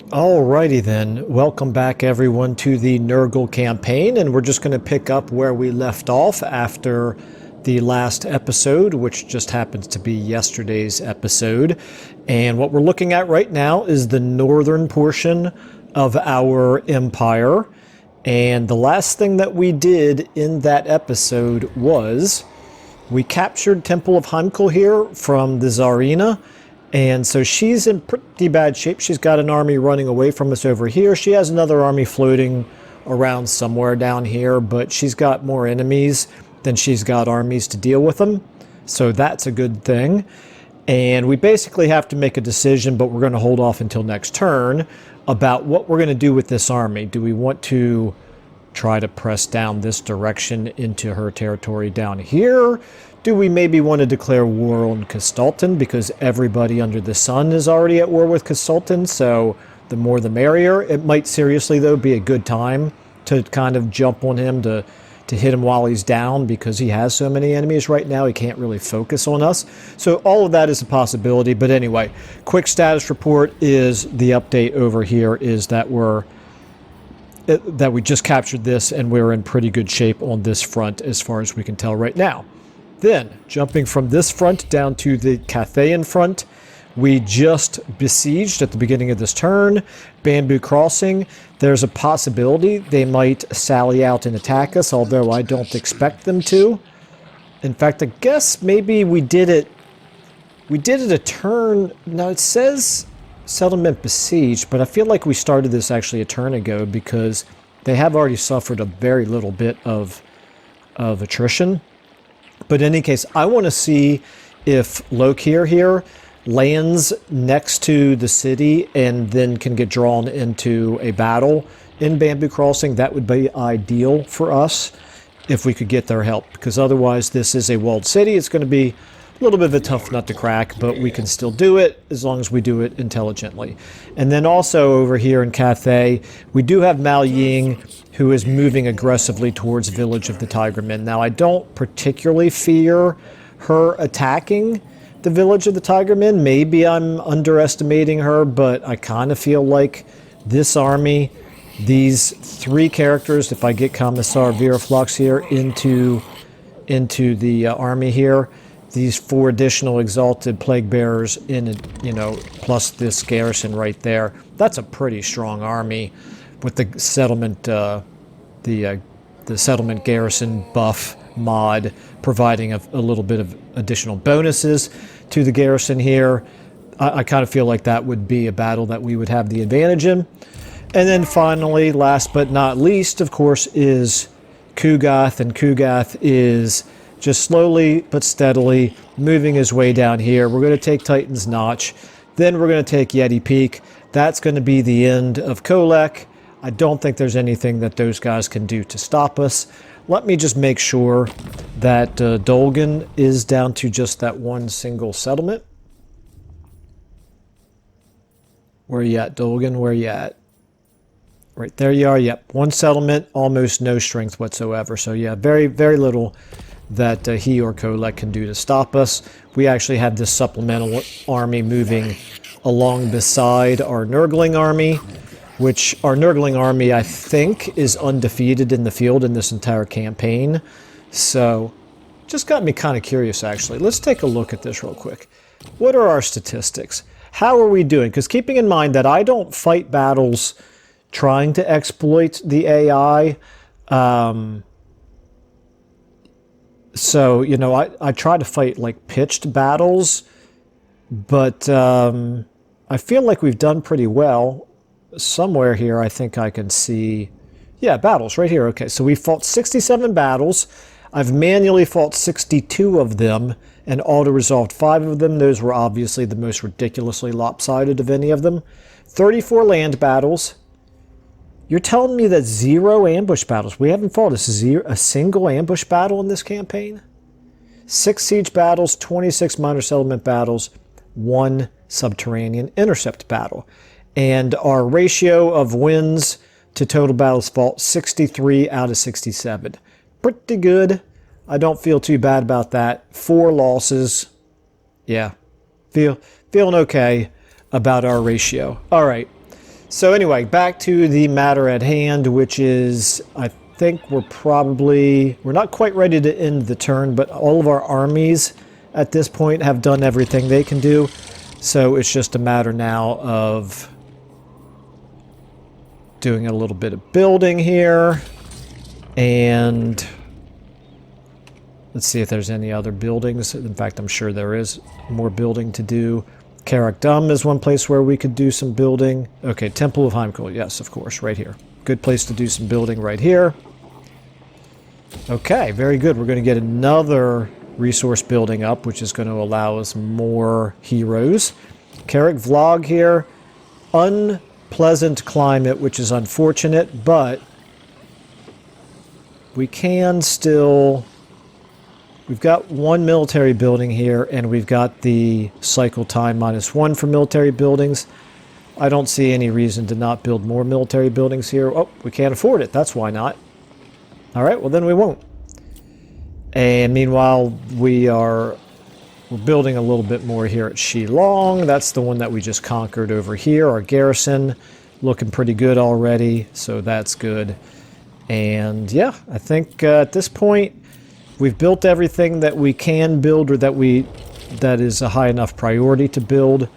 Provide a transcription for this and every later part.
Alrighty then, welcome back everyone to the Nurgle campaign, and we're just going to pick up where we left off after the last episode, which just happens to be yesterday's episode. And what we're looking at right now is the northern portion of our empire. And the last thing that we did in that episode was we captured Temple of Heimkel here from the Tsarina. And so she's in pretty bad shape. She's got an army running away from us over here. She has another army floating around somewhere down here, but she's got more enemies than she's got armies to deal with them. So that's a good thing. And we basically have to make a decision, but we're going to hold off until next turn, about what we're going to do with this army. Do we want to try to press down this direction into her territory down here? Do we maybe want to declare war on Castalton, because everybody under the sun is already at war with Castalton, so the more the merrier. It might seriously, though, be a good time to kind of jump on him to hit him while he's down, because he has so many enemies right now, he can't really focus on us. So all of that is a possibility, but anyway, quick status report is the update over here is that we just captured this, and we're in pretty good shape on this front as far as we can tell right now. Then, jumping from this front down to the Cathayan front, we just besieged at the beginning of this turn Bamboo Crossing. There's a possibility they might sally out and attack us, although I don't expect them to. In fact, I guess maybe we did it a turn. Now it says settlement besieged, but I feel like we started this actually a turn ago, because they have already suffered a very little bit of attrition. But in any case, I want to see if Lokir here lands next to the city and then can get drawn into a battle in Bamboo Crossing. That would be ideal for us if we could get their help, because otherwise this is a walled city. It's going to be a little bit of a tough nut to crack, but we can still do it as long as we do it intelligently. And then also over here in Cathay, we do have Mal Ying, who is moving aggressively towards Village of the Tigermen. Now, I don't particularly fear her attacking the Village of the Tigermen. Maybe I'm underestimating her, but I kind of feel like this army, these three characters, if I get Commissar Viraflux here into the army here, these four additional Exalted Plague Bearers in, plus this garrison right there, that's a pretty strong army with the settlement, the settlement garrison buff mod providing a little bit of additional bonuses to the garrison here. I kind of feel like that would be a battle that we would have the advantage in. And then finally, last but not least, of course, is Kugath, and Kugath is just slowly but steadily moving his way down here. We're going to take Titan's Notch, then we're going to take Yeti Peak. That's going to be the end of Colek. I don't think there's anything that those guys can do to stop us. Let me just make sure that Dolgan is down to just that one single settlement. Where you at, Dolgan? Where you at? Right there you are. Yep, one settlement, almost no strength whatsoever. So yeah, very, very little that he or Colek can do to stop us. We actually have this supplemental army moving along beside our Nurgling army, which our Nurgling army, I think, is undefeated in the field in this entire campaign. So, just got me kind of curious, actually. Let's take a look at this real quick. What are our statistics? How are we doing? Because keeping in mind that I don't fight battles trying to exploit the AI, so, I try to fight, like, pitched battles, but I feel like we've done pretty well. Somewhere here, I think I can see... Yeah, battles, right here. Okay, so we fought 67 battles. I've manually fought 62 of them and auto-resolved 5 of them. Those were obviously the most ridiculously lopsided of any of them. 34 land battles. You're telling me that 0 ambush battles? We haven't fought a single ambush battle in this campaign? 6 siege battles, 26 minor settlement battles, 1 subterranean intercept battle. And our ratio of wins to total battles fought, 63 out of 67. Pretty good. I don't feel too bad about that. 4 losses. Yeah. Feeling okay about our ratio. All right. So anyway, back to the matter at hand, which is, I think we're not quite ready to end the turn, but all of our armies at this point have done everything they can do. So it's just a matter now of doing a little bit of building here. And let's see if there's any other buildings. In fact, I'm sure there is more building to do. Colek is one place where we could do some building. Okay, Temple of Heimkohl. Yes, of course, right here. Good place to do some building right here. Okay, very good. We're going to get another resource building up, which is going to allow us more heroes. Colek Vlog here. Unpleasant climate, which is unfortunate, but we can still... We've got one military building here, and we've got the cycle time -1 for military buildings. I don't see any reason to not build more military buildings here. Oh, we can't afford it. That's why not. All right, well then we won't. And meanwhile, we're building a little bit more here at Shilong. That's the one that we just conquered over here. Our garrison looking pretty good already, so that's good. And yeah, I think at this point, we've built everything that we can build, or that is a high enough priority to build.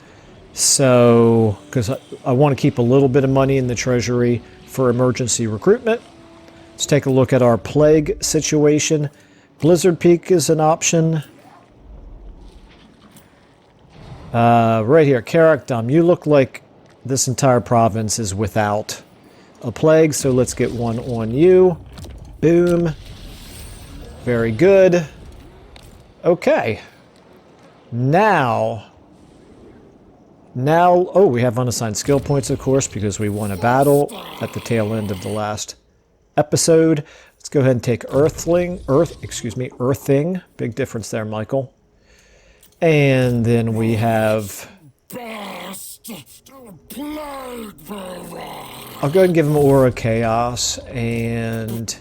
So, because I want to keep a little bit of money in the treasury for emergency recruitment. Let's take a look at our plague situation. Blizzard Peak is an option. Right here, Colek. You look like this entire province is without a plague, so let's get one on you. Boom. Very good. Okay. Now, oh, we have unassigned skill points, of course, because we won a battle at the tail end of the last episode. Let's go ahead and take Earthing. Big difference there, Michael. And then we have... I'll go ahead and give him Aura Chaos and...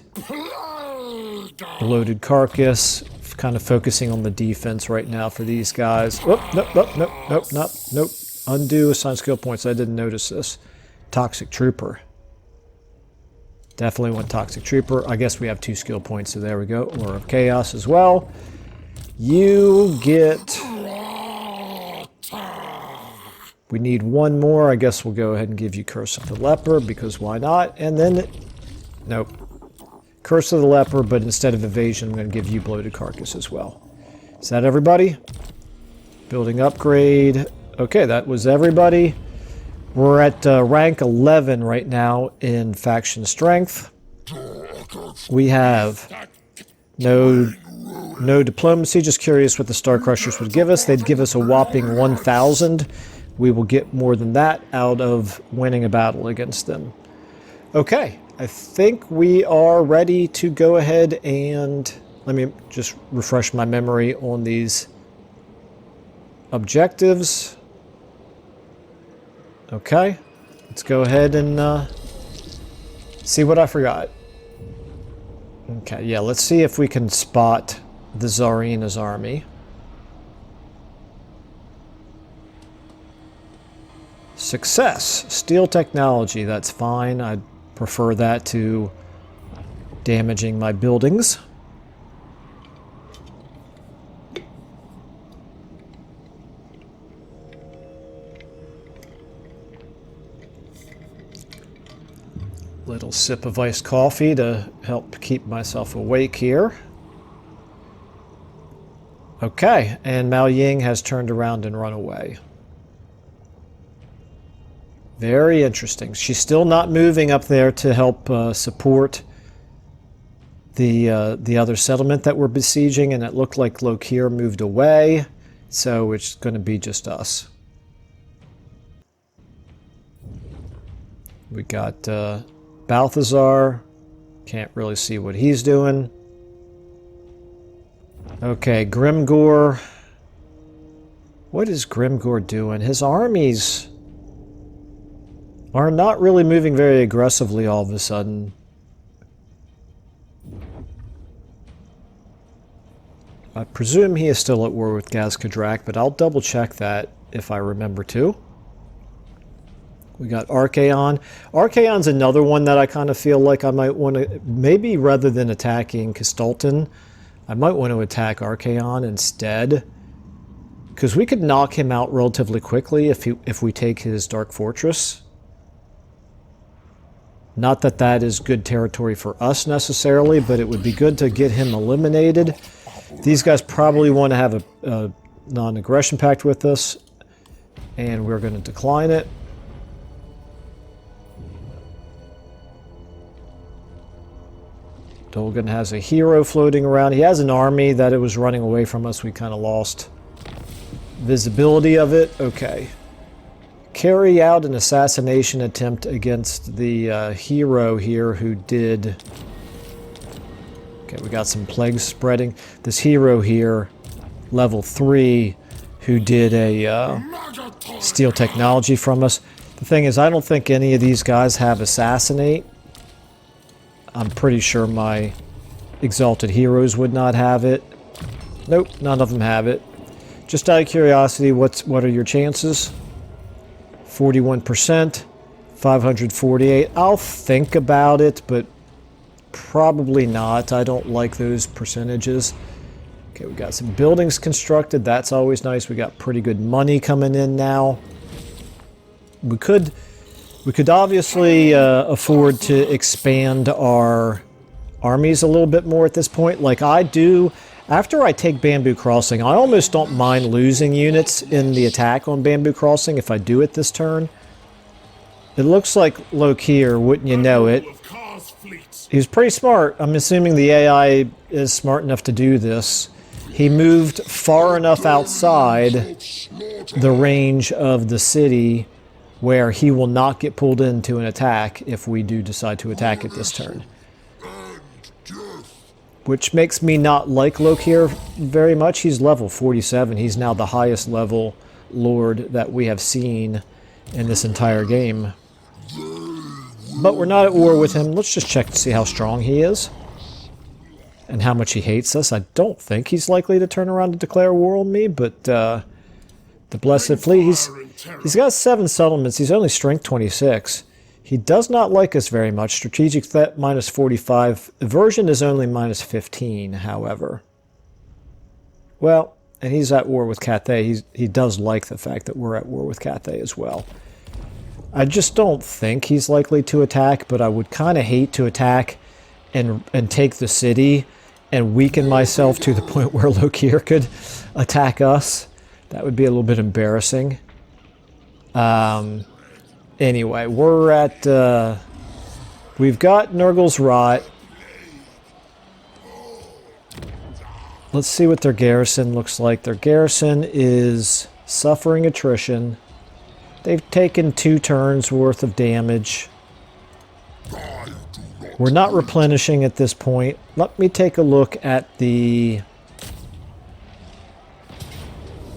Bloated Carcass, kind of focusing on the defense right now for these guys. Oh, nope. Undo assign skill points. I didn't notice this. Toxic Trooper. Definitely want Toxic Trooper. I guess we have 2 skill points, so there we go. Aura of Chaos as well. You get... We need 1 more. I guess we'll go ahead and give you Curse of the Leper, because why not? And then... Nope. Curse of the Leper, but instead of Evasion, I'm going to give you Bloated Carcass as well. Is that everybody? Building upgrade. Okay, that was everybody. We're at rank 11 right now in faction strength. We have no diplomacy. Just curious what the Starcrushers would give us. They'd give us a whopping 1,000. We will get more than that out of winning a battle against them. Okay. I think we are ready to go ahead and let me just refresh my memory on these objectives. Okay, let's go ahead and see what I forgot. Okay, yeah, let's see if we can spot the Tsarina's army. Success. Steel technology, that's fine. I'd prefer that to damaging my buildings. Little sip of iced coffee to help keep myself awake here. Okay, and Mao Ying has turned around and run away. Very interesting. She's still not moving up there to help support the other settlement that we're besieging, and it looked like Lokir moved away, so it's going to be just us. We got Balthazar. Can't really see what he's doing. Okay, Grimgor. What is Grimgor doing? His armies are not really moving very aggressively all of a sudden. I presume he is still at war with Gaz Kadrak, but I'll double check that if I remember to. We got Archaon. Archaon's another one that I kind of feel like I might want to, maybe rather than attacking Kistalton, I might want to attack Archaon instead. Because we could knock him out relatively quickly if we take his Dark Fortress. Not that that is good territory for us necessarily, but it would be good to get him eliminated. These guys probably want to have a non-aggression pact with us, and we're going to decline it. Dolgan has a hero floating around. He has an army that it was running away from us. We kind of lost visibility of it. Okay. Carry out an assassination attempt against the hero here who did... Okay, we got some plagues spreading. This hero here, level 3, who did a steal technology from us. The thing is, I don't think any of these guys have assassinate. I'm pretty sure my exalted heroes would not have it. Nope, none of them have it. Just out of curiosity, what are your chances? 41%, 548. I'll think about it, but probably not. I don't like those percentages. Okay, we got some buildings constructed. That's always nice. We got pretty good money coming in now. We could obviously afford to expand our armies a little bit more at this point. Like I do, after I take Bamboo Crossing, I almost don't mind losing units in the attack on Bamboo Crossing if I do it this turn. It looks like Lokir, wouldn't you know it? He was pretty smart. I'm assuming the AI is smart enough to do this. He moved far enough outside the range of the city where he will not get pulled into an attack if we do decide to attack it this turn. Which makes me not like Lokir very much. He's level 47. He's now the highest level lord that we have seen in this entire game. But we're not at war with him. Let's just check to see how strong he is. And how much he hates us. I don't think he's likely to turn around and declare war on me, but the Blessed Fleet, he's got 7 settlements. He's only strength 26. He does not like us very much. Strategic threat minus 45. Aversion is only minus 15, however. Well, and he's at war with Cathay. He does like the fact that we're at war with Cathay as well. I just don't think he's likely to attack, but I would kind of hate to attack and take the city and weaken myself to the point where Lokir could attack us. That would be a little bit embarrassing. Anyway, we're at... we've got Nurgle's Rot. Let's see what their garrison looks like. Their garrison is suffering attrition. They've taken 2 turns worth of damage. We're not replenishing at this point. Let me take a look at the...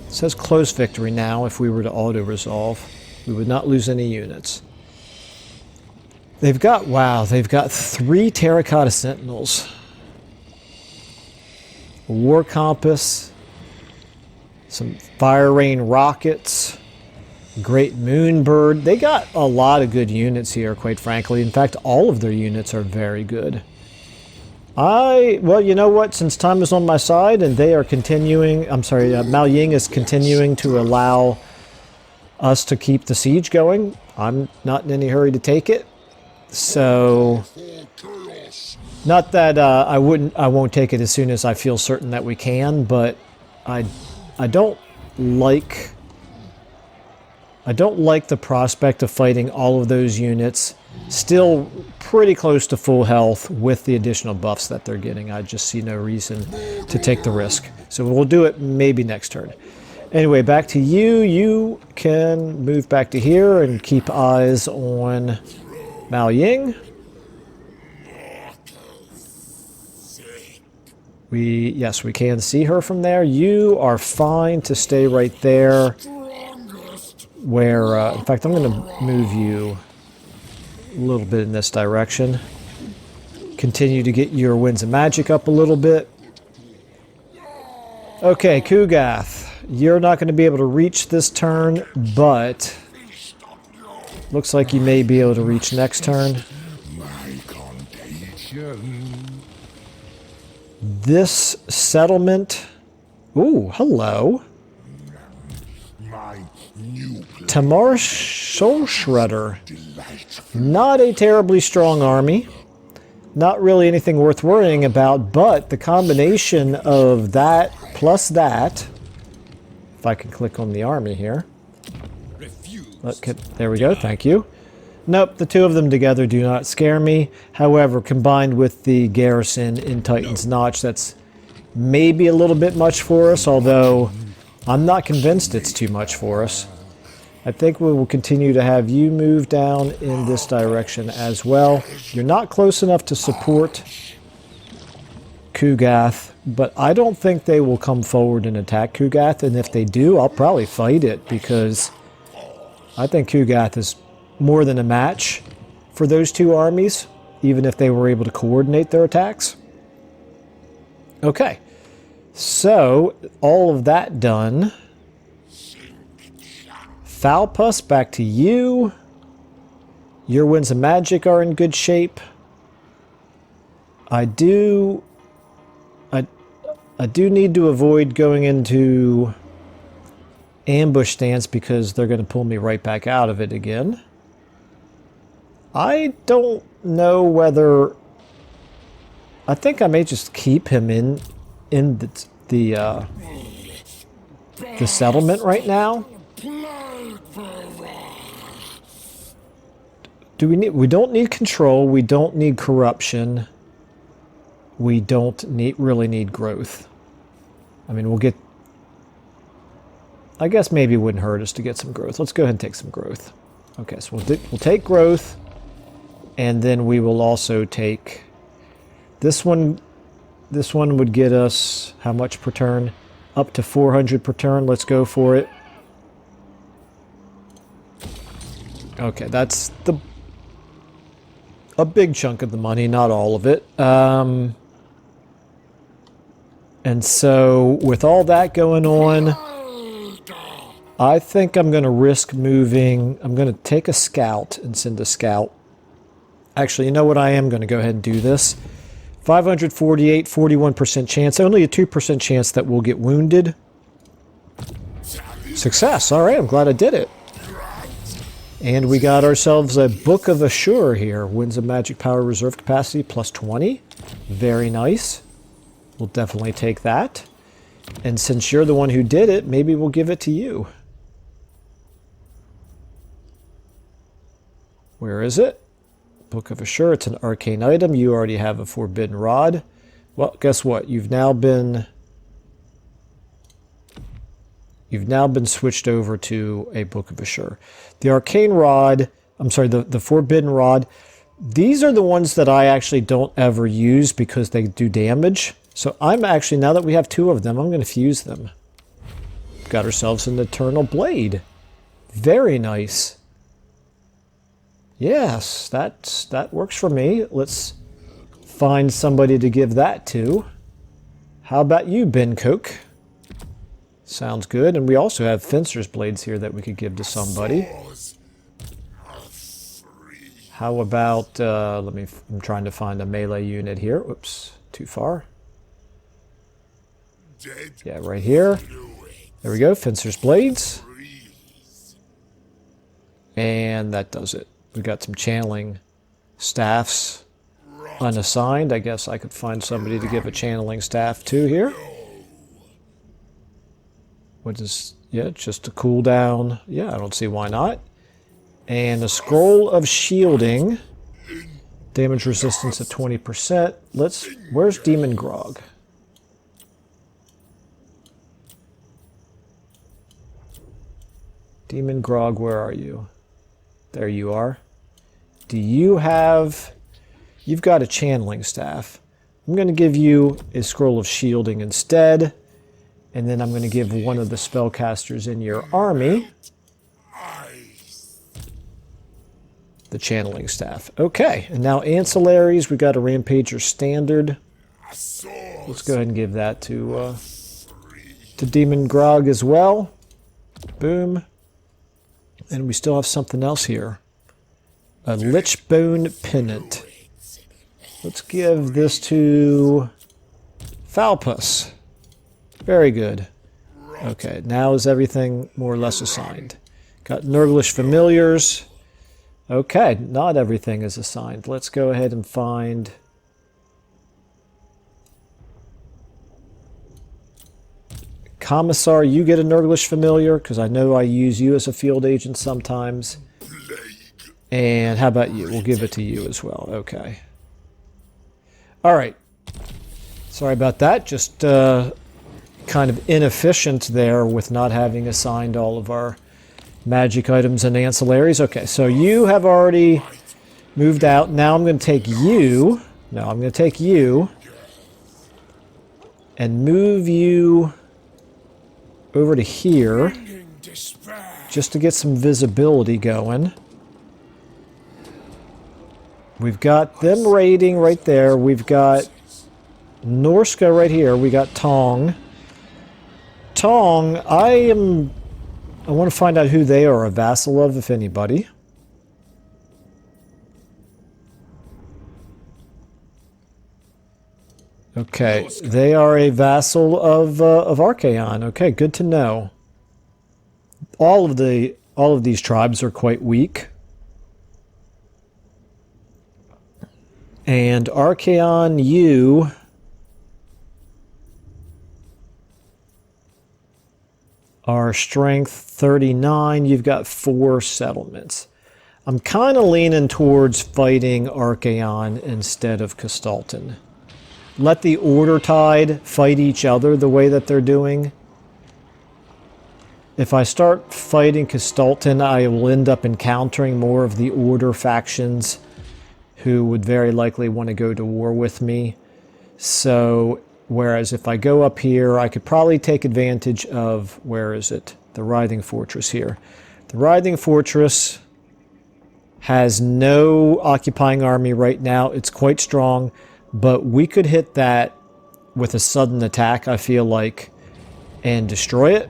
It says close victory now. If we were to auto-resolve, we would not lose any units. They've got, wow, they've got 3 Terracotta Sentinels. A War Compass. Some Fire Rain Rockets. Great Moonbird. They got a lot of good units here, quite frankly. In fact, all of their units are very good. Well, you know what? Since time is on my side and they are continuing... I'm sorry, Mao Ying is continuing to allow us to keep the siege going. I'm not in any hurry to take it. So... Not that I won't take it as soon as I feel certain that we can, but I don't like... I don't like the prospect of fighting all of those units, still pretty close to full health with the additional buffs that they're getting. I just see no reason to take the risk. So we'll do it maybe next turn. Anyway, back to you. You can move back to here and keep eyes on Mao Ying. Yes, we can see her from there. You are fine to stay right there. Where, in fact, I'm going to move you a little bit in this direction. Continue to get your Winds of Magic up a little bit. Okay, Kugath, you're not going to be able to reach this turn, but Looks like you may be able to reach next turn. This settlement... Ooh, hello. Tamar Soul Shredder. Not a terribly strong army. Not really anything worth worrying about, but the combination of that plus that... If I can click on the army here. There we go, thank you. Nope, the two of them together do not scare me. However, combined with the garrison in Titan's Notch, that's maybe a little bit much for us, although I'm not convinced it's too much for us. I think we will continue to have you move down in this direction as well. You're not close enough to support Kugath, but I don't think they will come forward and attack Kugath, and if they do, I'll probably fight it, because I think Kugath is more than a match for those two armies, even if they were able to coordinate their attacks. Okay, so all of that done. Falpus, back to you. Your Winds of Magic are in good shape. I do need to avoid going into ambush stance because they're going to pull me right back out of it again. I don't know whether... I think I may just keep him in the settlement right now. We don't need control, we don't need corruption. We don't really need growth. I mean, we'll get... I guess maybe it wouldn't hurt us to get some growth. Let's go ahead and take some growth. Okay, so we'll take growth, and then we will also take this one. This one would get us how much per turn? Up to 400 per turn. Let's go for it. Okay, that's a big chunk of the money, not all of it. And so, with all that going on, I think I'm going to risk moving. I'm going to take a scout and send a scout. Actually, you know what? I am going to go ahead and do this. 548, 41% chance. Only a 2% chance that we'll get wounded. Success. All right, I'm glad I did it. And we got ourselves a Book of Assure here. Winds of Magic Power Reserve Capacity plus 20. Very nice. We'll definitely take that. And since you're the one who did it, maybe we'll give it to you. Where is it? Book of Assure. It's an arcane item. You already have a Forbidden Rod. Well, guess what? You've now been switched over to a Book of Assure. The arcane rod, I'm sorry, the Forbidden Rod, these are the ones that I actually don't ever use because they do damage. So I'm actually, now that we have two of them, I'm going to fuse them. Got ourselves an Eternal Blade. Very nice. Yes, that works for me. Let's find somebody to give that to. How about you, Ben Coke? Sounds good. And we also have Fencer's Blades here that we could give to somebody. How about, I'm trying to find a melee unit here. Oops, too far. Yeah, right here. There we go, Fencer's Blades. And that does it. We got some channeling staffs unassigned. I guess I could find somebody to give a channeling staff to here. What is, yeah, just a cooldown. Yeah, I don't see why not. And a Scroll of Shielding. Damage resistance at 20%. Where's Demon Grog? Demon Grog, where are you? There you are. Do you have... You've got a channeling staff. I'm going to give you a Scroll of Shielding instead. And then I'm going to give one of the spellcasters in your army the channeling staff. Okay, and now ancillaries. We got a Rampager Standard. Let's go ahead and give that to Demon Grog as well. Boom. And we still have something else here. A Lichbone Pennant. Let's give this to Falpus. Very good. Okay, now is everything more or less assigned. Got Nurglish Familiars. Okay, not everything is assigned. Let's go ahead and find... Commissar, you get a Nurglish Familiar, because I know I use you as a field agent sometimes. And how about you? We'll give it to you as well. Okay. All right. Sorry about that. Just kind of inefficient there with not having assigned all of our magic items and ancillaries. Okay, so you have already moved out. Now I'm going to take you. No, I'm going to take you and move you over to here just to get some visibility going. We've got them raiding right there. We've got Norska right here. We got Tong. Tong, I want to find out who they are a vassal of, if anybody. Okay, they are a vassal of Archaon. Okay, good to know. All of these tribes are quite weak. And Archaon, you are strength 39. You've got 4 settlements. I'm kind of leaning towards fighting Archaon instead of Castalton. Let the Order Tide fight each other the way that they're doing. If I start fighting Castalton, I will end up encountering more of the Order factions who would very likely want to go to war with me. So, whereas if I go up here, I could probably take advantage of, where is it? The Writhing Fortress here. The Writhing Fortress has no occupying army right now. It's quite strong. But we could hit that with a sudden attack, I feel like, and destroy it.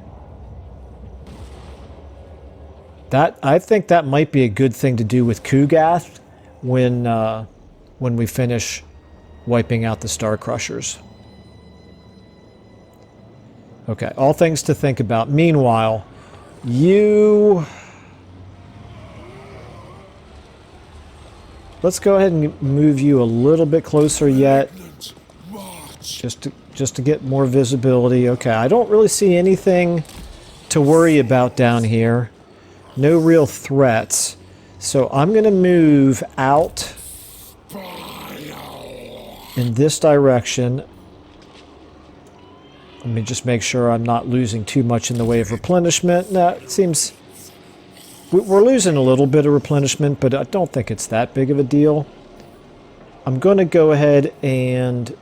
I think that might be a good thing to do with Kugath when we finish wiping out the Starcrushers. Okay, all things to think about. Meanwhile, you... Let's go ahead and move you a little bit closer yet, just to get more visibility. Okay, I don't really see anything to worry about down here. No real threats. So I'm going to move out in this direction. Let me just make sure I'm not losing too much in the way of replenishment. No, it seems... We're losing a little bit of replenishment, but I don't think it's that big of a deal. I'm going to go ahead and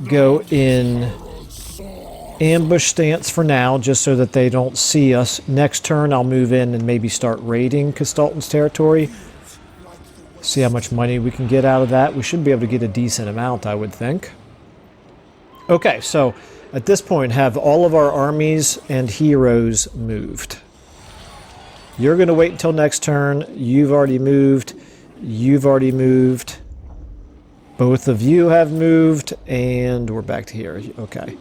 go in ambush stance for now, just so that they don't see us. Next turn, I'll move in and maybe start raiding Castalton's territory. See how much money we can get out of that. We should be able to get a decent amount, I would think. Okay, so at this point, have all of our armies and heroes moved. You're going to wait until next turn. You've already moved. You've already moved. Both of you have moved. And we're back to here. Okay.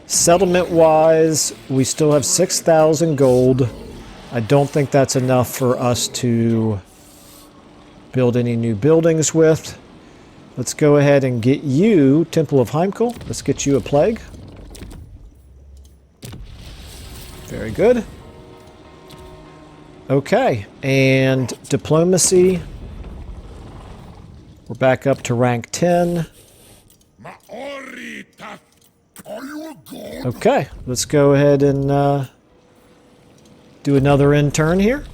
Settlement-wise, we still have 6,000 gold. I don't think that's enough for us to build any new buildings with. Let's go ahead and get you, Temple of Heimkel. Let's get you a plague. Very good. Okay, and diplomacy. We're back up to rank 10. Okay, let's go ahead and do another in-turn here.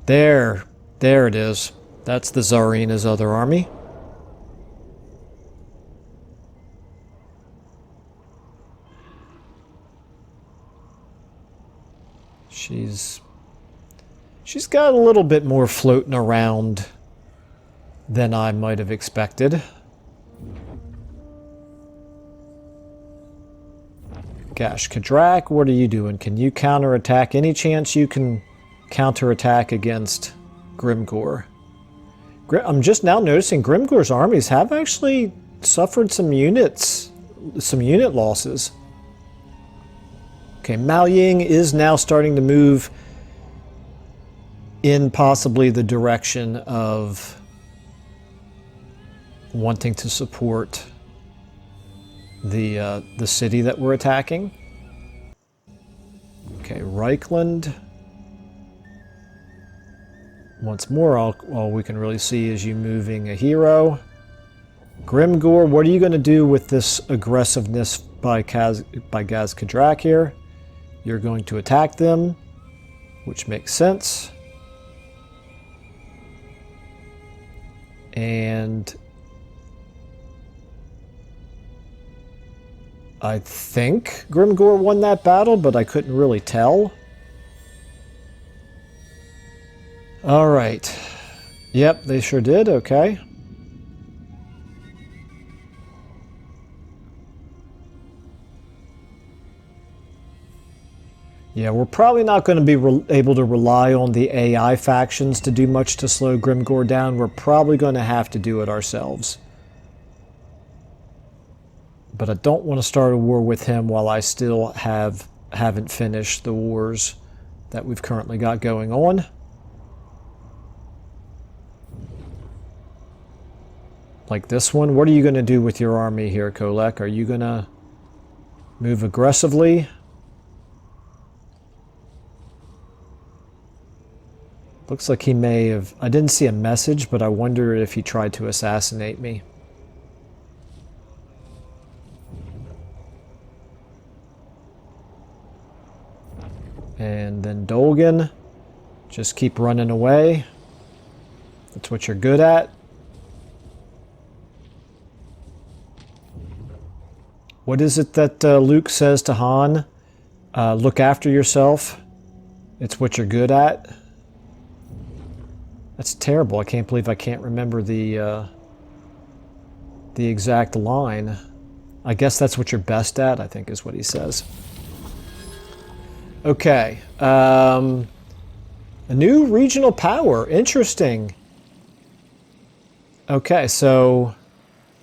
There it is. That's the Tsarina's other army. She's got a little bit more floating around than I might have expected. Gosh, Kadrak, what are you doing? Can you counterattack? Any chance you can counterattack against Grimgor. I'm just now noticing Grimgor's armies have actually suffered some unit losses. Okay, Mao Ying is now starting to move in possibly the direction of wanting to support the city that we're attacking. Okay, Reichland. Once more, all we can really see is you moving a hero. Grimgor, what are you going to do with this aggressiveness by Gaz Kadrak here? You're going to attack them, which makes sense. And I think Grimgor won that battle, but I couldn't really tell. All right. Yep, they sure did. Okay. Yeah, we're probably not going to be able to rely on the AI factions to do much to slow Grimgor down. We're probably going to have to do it ourselves. But I don't want to start a war with him while I still haven't finished the wars that we've currently got going on. Like this one. What are you going to do with your army here, Colek? Are you going to move aggressively? Looks like he may have... I didn't see a message, but I wonder if he tried to assassinate me. And then Dolgan. Just keep running away. That's what you're good at. What is it that Luke says to Han? Look after yourself. It's what you're good at. That's terrible. I can't believe I can't remember the exact line. I guess that's what you're best at, I think is what he says. Okay. A new regional power. Interesting. Okay, so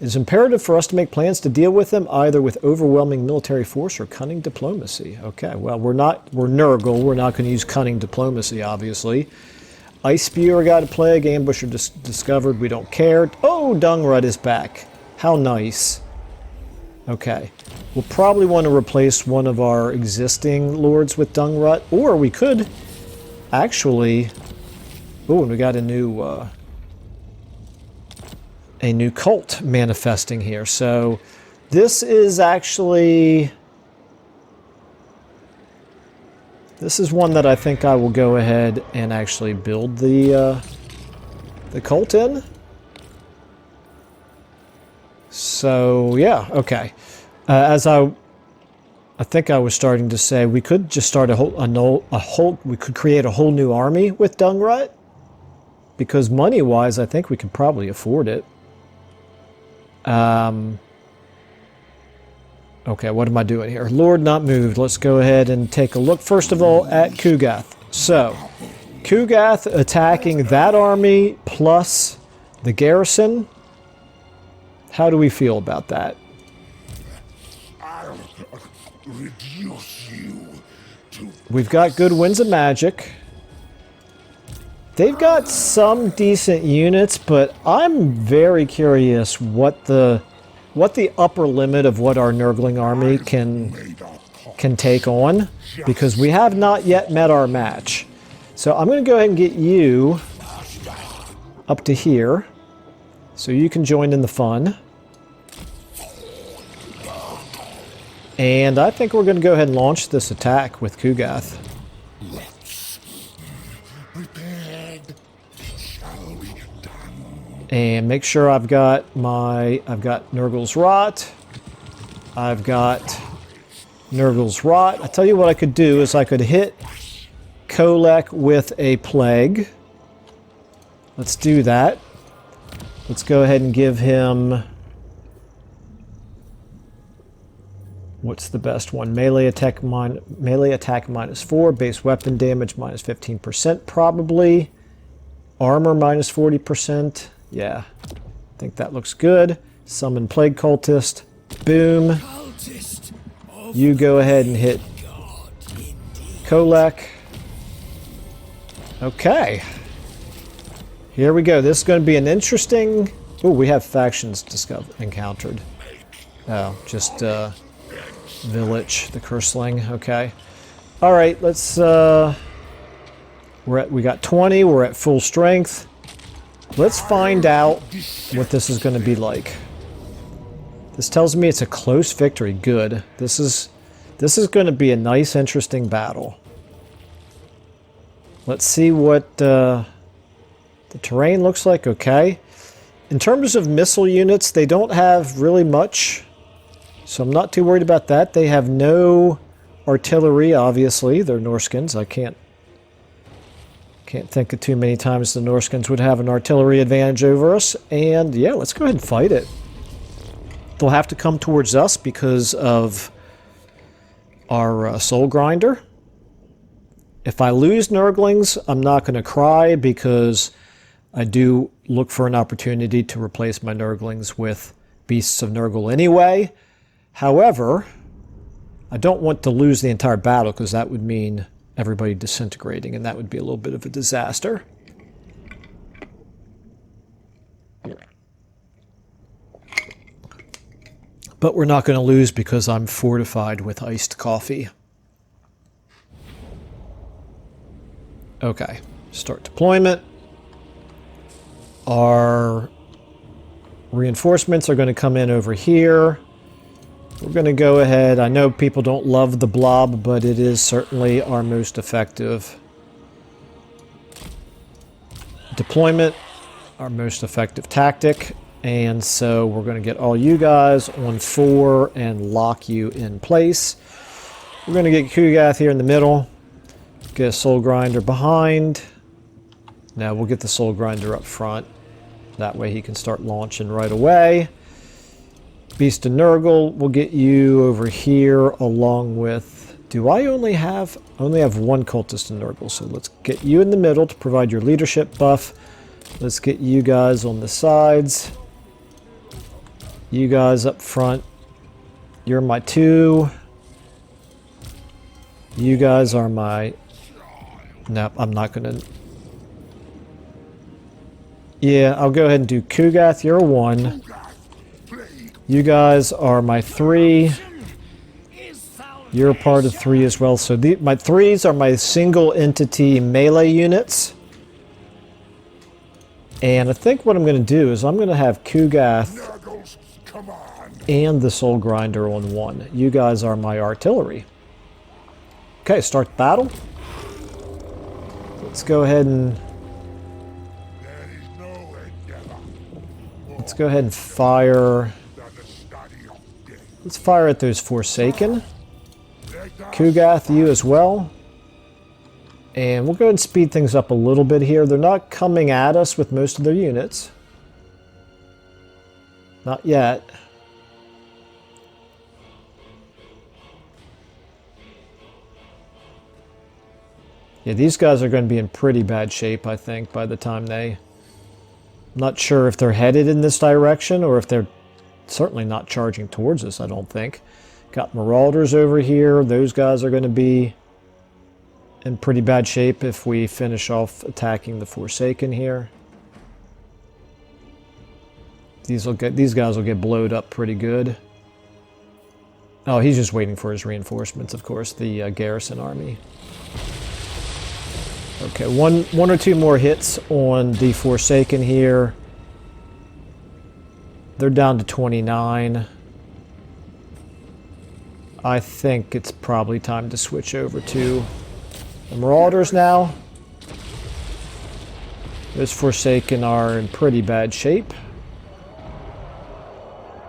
it's imperative for us to make plans to deal with them either with overwhelming military force or cunning diplomacy. Okay, well, we're Nurgle. We're not going to use cunning diplomacy, obviously. Ice Spewer got a plague. Ambusher discovered. We don't care. Oh, Dungrut is back. How nice. Okay. We'll probably want to replace one of our existing lords with Dungrut, or we could actually... Oh, and we got a new cult manifesting here. So this is actually... This is one that I think I will go ahead and actually build the cult in. So yeah, okay. As I think I was starting to say, we could just start we could create a whole new army with Dungrut, because money-wise, I think we could probably afford it. Okay, what am I doing here? Lord not moved. Let's go ahead and take a look, first of all, at Kugath. So, Kugath attacking that army plus the garrison. How do we feel about that? I'll reduce you to... We've got good winds of magic. They've got some decent units, but I'm very curious what the upper limit of what our Nurgling army can take on, because we have not yet met our match. So I'm going to go ahead and get you up to here, so you can join in the fun. And I think we're going to go ahead and launch this attack with Kugath. And make sure I've got Nurgle's Rot. I've got Nurgle's Rot. I tell you what I could do is I could hit Colek with a plague. Let's do that. Let's go ahead and give him What's the best one? Melee attack -4, base weapon damage -15%, probably. Armor -40%. Yeah, I think that looks good. Summon Plague Cultist. Boom. You go ahead and hit Colek. Okay. Here we go. This is going to be an interesting... Oh, we have factions encountered. Oh, just Village, the Curseling. Okay. All right, let's... we got 20. We're at full strength. Let's find out what this is going to be like. This tells me it's a close victory. Good. This is going to be a nice, interesting battle. Let's see what the terrain looks like. Okay. In terms of missile units, they don't have really much, so I'm not too worried about that. They have no artillery, obviously. They're Norskins. I can't think of too many times the Norskins would have an artillery advantage over us. And yeah, let's go ahead and fight it. They'll have to come towards us because of our Soul Grinder. If I lose Nurglings, I'm not going to cry because I do look for an opportunity to replace my Nurglings with Beasts of Nurgle anyway. However, I don't want to lose the entire battle because that would mean everybody disintegrating, and that would be a little bit of a disaster. But we're not going to lose because I'm fortified with iced coffee. Okay, start deployment. Our reinforcements are going to come in over here. We're going to go ahead. I know people don't love the blob, but it is certainly our most effective deployment, our most effective tactic. And so we're going to get all you guys on 4 and lock you in place. We're going to get Kugath here in the middle. Get a Soul Grinder behind. Now we'll get the Soul Grinder up front. That way he can start launching right away. Beast of Nurgle, we'll get you over here along with... Do I only have one cultist in Nurgle, so let's get you in the middle to provide your leadership buff. Let's get you guys on the sides. You guys up front. You're my 2. You guys are my... Nope, I'm not going to... Yeah, I'll go ahead and do Kugath, you're a 1. You guys are my 3. You're a part of 3 as well. So my 3s are my single entity melee units. And I think what I'm going to do is I'm going to have Kugath and the Soul Grinder on 1. You guys are my artillery. Okay, start the battle. Let's go ahead and... Let's go ahead and fire... Let's fire at those Forsaken. Kugath, you as well. And we'll go ahead and speed things up a little bit here. They're not coming at us with most of their units. Not yet. Yeah, these guys are going to be in pretty bad shape, I think, by the time they... I'm not sure if they're headed in this direction or if they're certainly not charging towards us, I don't think. Got Marauders over here. Those guys are going to be in pretty bad shape if we finish off attacking the Forsaken here. These guys will get blowed up pretty good. Oh, he's just waiting for his reinforcements, of course, the garrison army. Okay, one or two more hits on the Forsaken here. They're down to 29. I think it's probably time to switch over to the Marauders now. Those Forsaken are in pretty bad shape.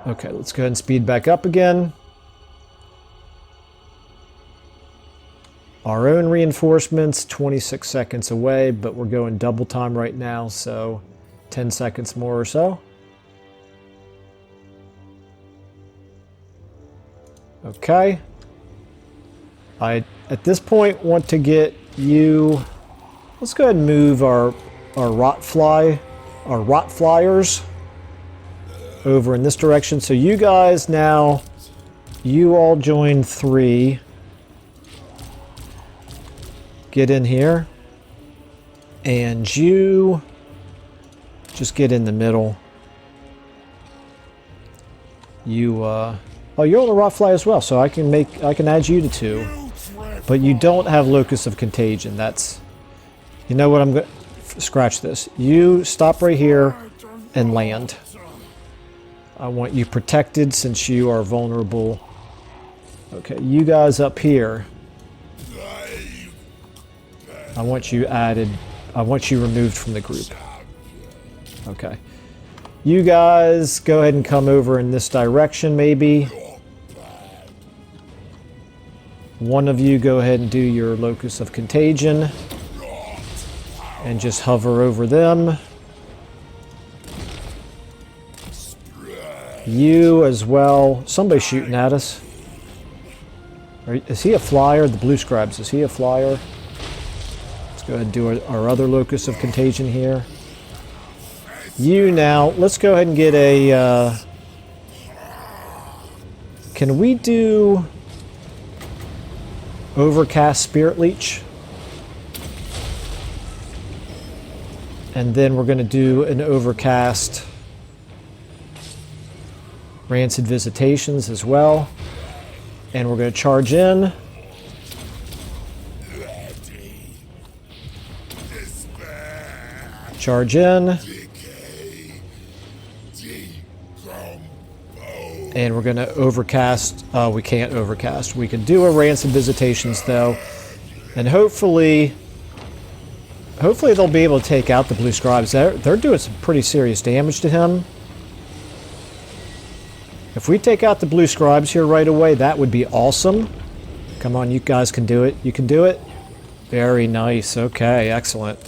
Okay, let's go ahead and speed back up again. Our own reinforcements, 26 seconds away, but we're going double time right now, so 10 seconds more or so. Okay. I, at this point, want to get you... Let's go ahead and move our rot flyers over in this direction. So you guys now, you all join 3. Get in here. And you just get in the middle. You, oh, you're on the rot fly as well, so I can add you to 2. But you don't have Locus of Contagion. That's, you know what, I'm going to scratch this. You stop right here and land. I want you protected since you are vulnerable. Okay, you guys up here. I want you added. I want you removed from the group. Okay. You guys go ahead and come over in this direction maybe. One of you go ahead and do your Locus of Contagion. And just hover over them. You as well. Somebody's shooting at us. Is he a flyer? The blue scribes. Is he a flyer? Let's go ahead and do our other Locus of Contagion here. You now. Let's go ahead and get a... can we do... Overcast Spirit Leech? And then we're going to do an Overcast Rancid Visitations as well. And we're going to charge in. Charge in. And we're going to overcast. We can't overcast. We can do a Rancid Visitations though. And hopefully they'll be able to take out the blue scribes. They're doing some pretty serious damage to him. If we take out the blue scribes here right away, that would be awesome. Come on, you guys can do it. You can do it. Very nice. Okay, excellent.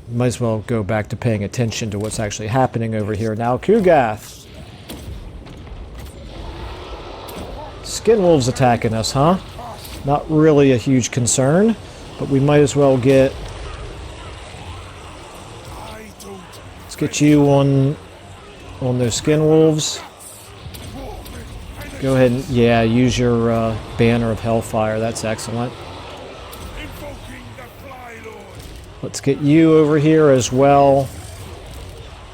Might as well go back to paying attention to what's actually happening over here. Now, Kugath. Skin wolves attacking us, huh? Not really a huge concern, but we might as well get... Let's get you on those skin wolves. Go ahead and, yeah, use your Banner of Hellfire. That's excellent. Let's get you over here as well.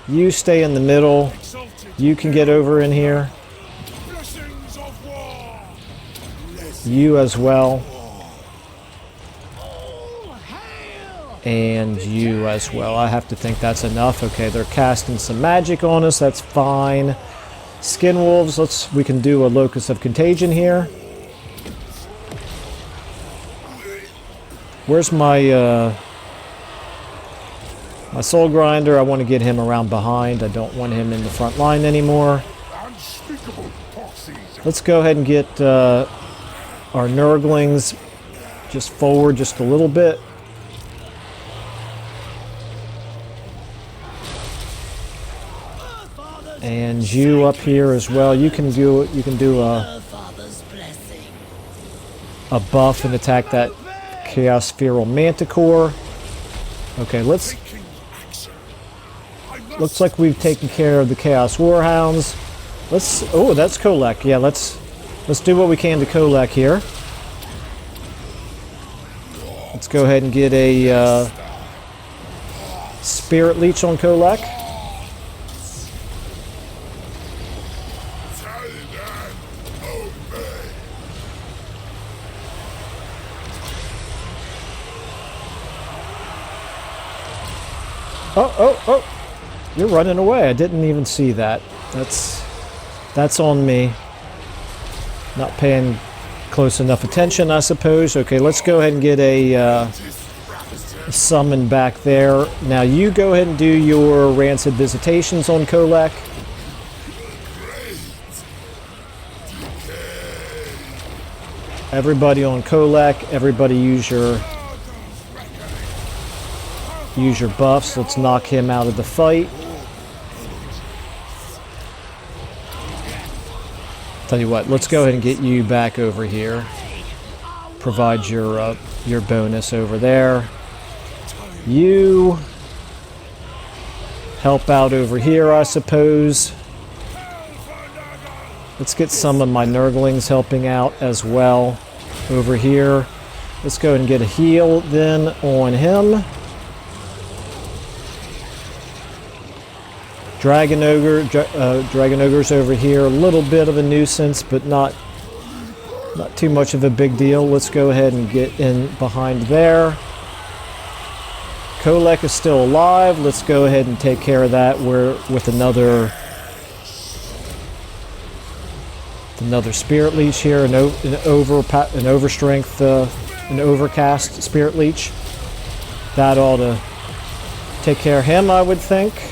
You stay in the middle. You can get over in here. You as well. And you as well. I have to think that's enough. Okay, they're casting some magic on us. That's fine. Skin wolves, we can do a Locus of Contagion here. Where's my my Soul Grinder? I want to get him around behind. I don't want him in the front line anymore. Let's go ahead and get our Nurglings just forward just a little bit. And you up here as well. You can do a buff and attack that Chaos Feral Manticore. Okay, looks like we've taken care of the Chaos Warhounds. Oh, that's Colek. Yeah, let's do what we can to Colek here. Let's go ahead and get a Spirit Leech on Colek. Oh, you're running away. I didn't even see that. That's on me. Not paying close enough attention, I suppose. Okay, let's go ahead and get a summon back there. Now you go ahead and do your Rancid Visitations on Colek. Everybody on Colek, everybody use your buffs. Let's knock him out of the fight. Tell you what, let's go ahead and get you back over here. Provide your bonus over there. You help out over here, I suppose. Let's get some of my Nurglings helping out as well over here. Let's go ahead and get a heal then on him. Dragon Ogre's over here. A little bit of a nuisance, but not too much of a big deal. Let's go ahead and get in behind there. Colek is still alive. Let's go ahead and take care of that. We're with another Spirit Leech here, an overstrength, an overcast Spirit Leech. That ought to take care of him, I would think.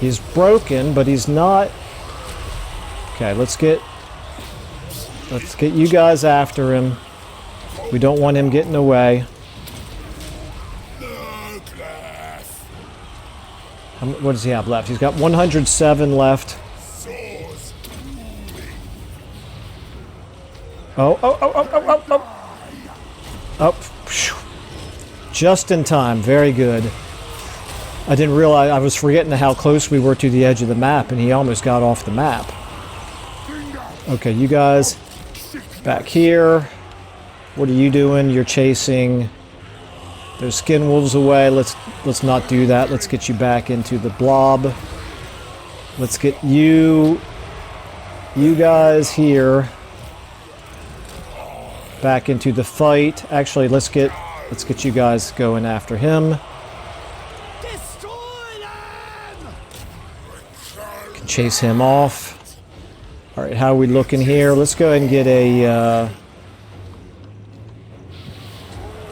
He's broken, but he's not. Okay, let's get you guys after him. We don't want him getting away. What does he have left? He's got 107 left. Oh, phew. Just in time. Very good. I didn't realize, I was forgetting how close we were to the edge of the map, and he almost got off the map. Okay, you guys back here. What are you doing? You're chasing those skin wolves away. Let's not do that. Let's get you back into the blob. Let's get you guys here back into the fight. Actually, let's get you guys going after him. Can chase him off. All right, how are we looking here? Let's go ahead and get a.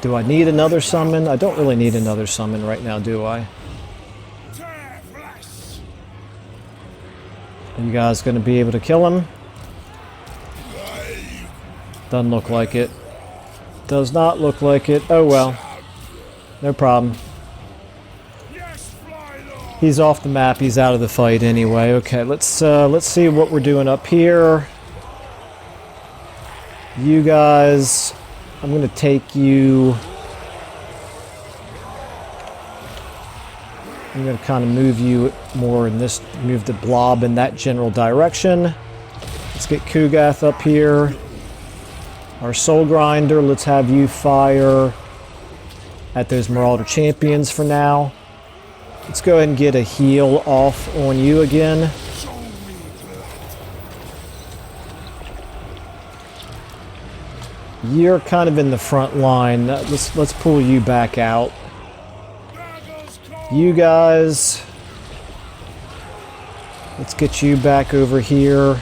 Do I need another summon? I don't really need another summon right now, do I? Are you guys going to be able to kill him? Doesn't look like it. Does not look like it. Oh well. No problem. He's off the map. He's out of the fight anyway. Okay, let's see what we're doing up here. You guys, I'm going to take you. I'm going to kind of move you more in this, move the blob in that general direction. Let's get Kugath up here. Our Soul Grinder, let's have you fire at those Marauder Champions for now. Let's go ahead and get a heal off on you again. You're kind of in the front line. Let's pull you back out. You guys, let's get you back over here.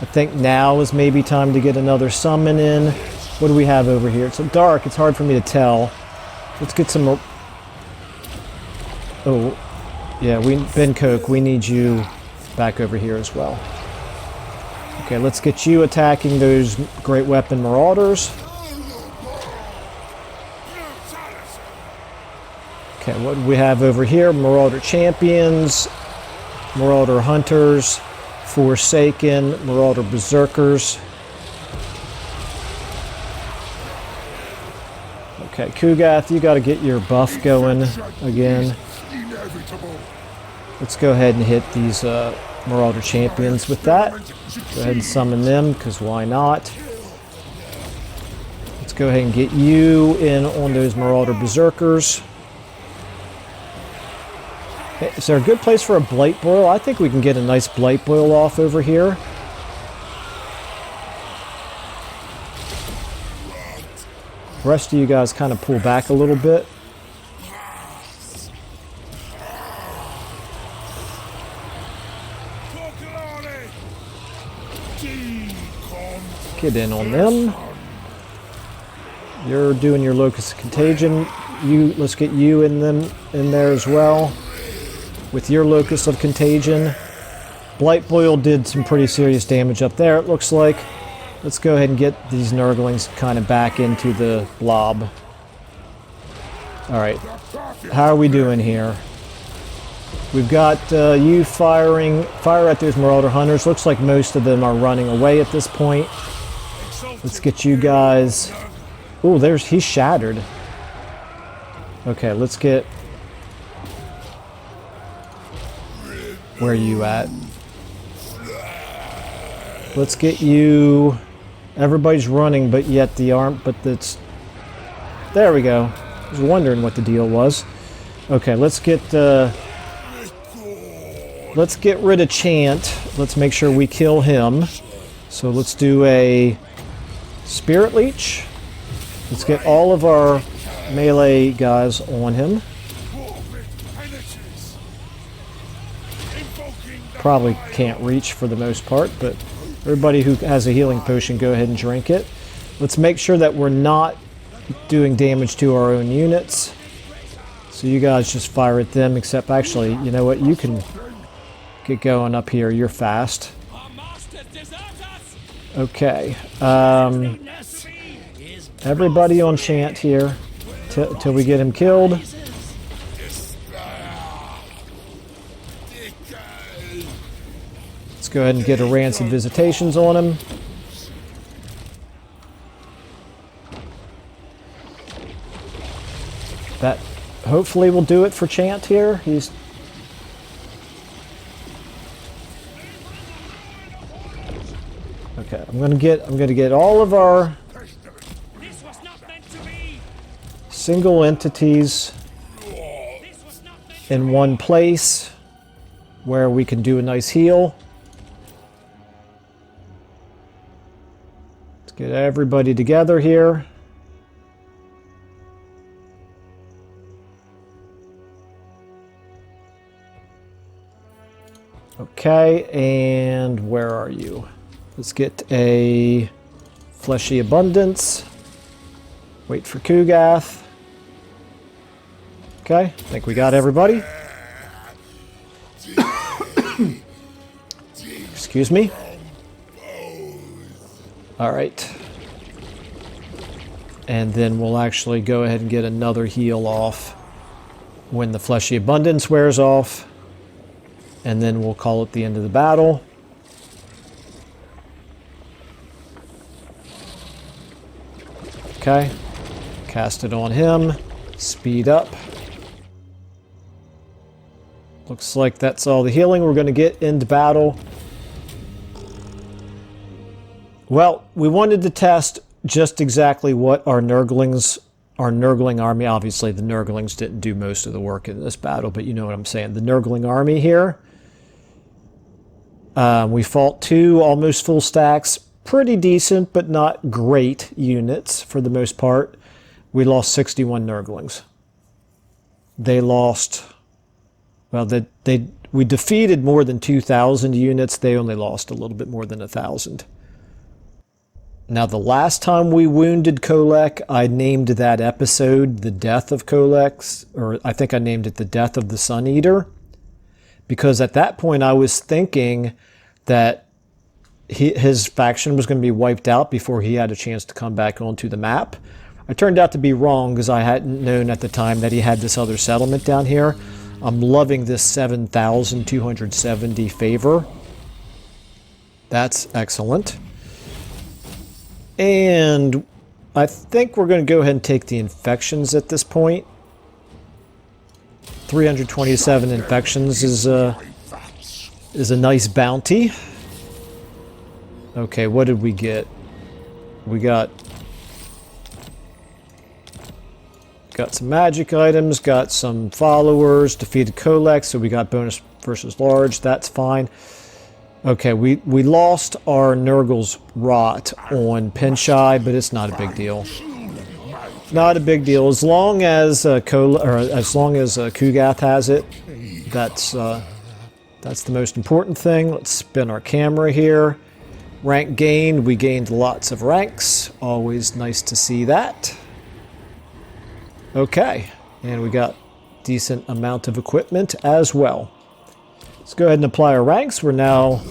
I think now is maybe time to get another summon in. What do we have over here? It's so dark, it's hard for me to tell. Let's get some. Oh, yeah, Ben Coke, we need you back over here as well. Okay, let's get you attacking those Great Weapon Marauders. Okay, what do we have over here? Marauder Champions, Marauder Hunters, Forsaken, Marauder Berserkers. Okay, Kugath, you got to get your buff going again. Let's go ahead and hit these Marauder Champions with that. Go ahead and summon them, because why not? Let's go ahead and get you in on those Marauder Berserkers. Hey, is there a good place for a Blight Boil? I think we can get a nice Blight Boil off over here. The rest of you guys kind of pull back a little bit. Get in on them. You're doing your Locus of Contagion. Let's get you in there as well. With your Locus of Contagion. Blight Boil did some pretty serious damage up there, it looks like. Let's go ahead and get these Nurglings kind of back into the blob. Alright. How are we doing here? We've got you fire at those Marauder Hunters. Looks like most of them are running away at this point. Let's get you guys... Oh, he's shattered. Okay, let's get... Where are you at? Let's get you... Everybody's running, but yet the arm... But it's... There we go. I was wondering what the deal was. Okay, let's get rid of Chant. Let's make sure we kill him. So let's do a Spirit Leech. Let's get all of our melee guys on him. Probably can't reach for the most part, but everybody who has a healing potion, go ahead and drink it. Let's make sure that we're not doing damage to our own units. So you guys just fire at them, except actually, you know what, you can get going up here. You're fast. Okay. Everybody on Chant here till we get him killed. Let's go ahead and get a Rancid Visitations on him. That hopefully will do it for Chant here. He's... Okay, I'm gonna get all of our single entities in one place where we can do a nice heal. Let's get everybody together here. Okay, and where are you? Let's get a Fleshy Abundance. Wait for Kugath. Okay, I think we got everybody. Excuse me. Alright. And then we'll actually go ahead and get another heal off when the Fleshy Abundance wears off. And then we'll call it the end of the battle. Okay. Cast it on him. Speed up. Looks like that's all the healing we're going to get into battle. Well, we wanted to test just exactly what our Nurgling army, obviously the Nurglings didn't do most of the work in this battle, but you know what I'm saying. The Nurgling army here. We fought 2 almost full stacks. Pretty decent, but not great units for the most part. We lost 61 Nurglings. They lost... Well, we defeated more than 2,000 units. They only lost a little bit more than 1,000. Now, the last time we wounded Colek, I named that episode The Death of Colek, or I think I named it The Death of the Sun Eater, because at that point I was thinking that his faction was going to be wiped out before he had a chance to come back onto the map. I turned out to be wrong because I hadn't known at the time that he had this other settlement down here. I'm loving this 7,270 favor. That's excellent. And I think we're going to go ahead and take the infections at this point. 327 infections is a nice bounty. Okay, what did we get? We got some magic items, got some followers, defeated Colek, so we got bonus versus large, that's fine. Okay, we lost our Nurgle's Rot on Pinchai, but it's not a big deal. Not a big deal. As long as Kugath has it, that's the most important thing. Let's spin our camera here. Rank gained, we gained lots of ranks. Always nice to see that. Okay, and we got decent amount of equipment as well. Let's go ahead and apply our ranks. We're now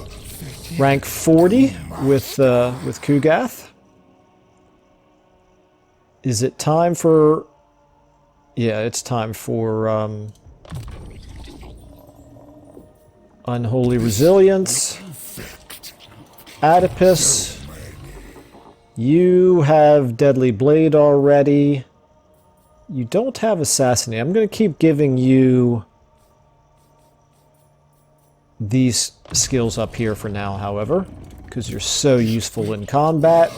rank 40 with Kugath. Is it time for Yeah, it's time for Unholy Resilience. Adipus, you have Deadly Blade already. You don't have Assassinate. I'm going to keep giving you these skills up here for now, however, because you're so useful in combat.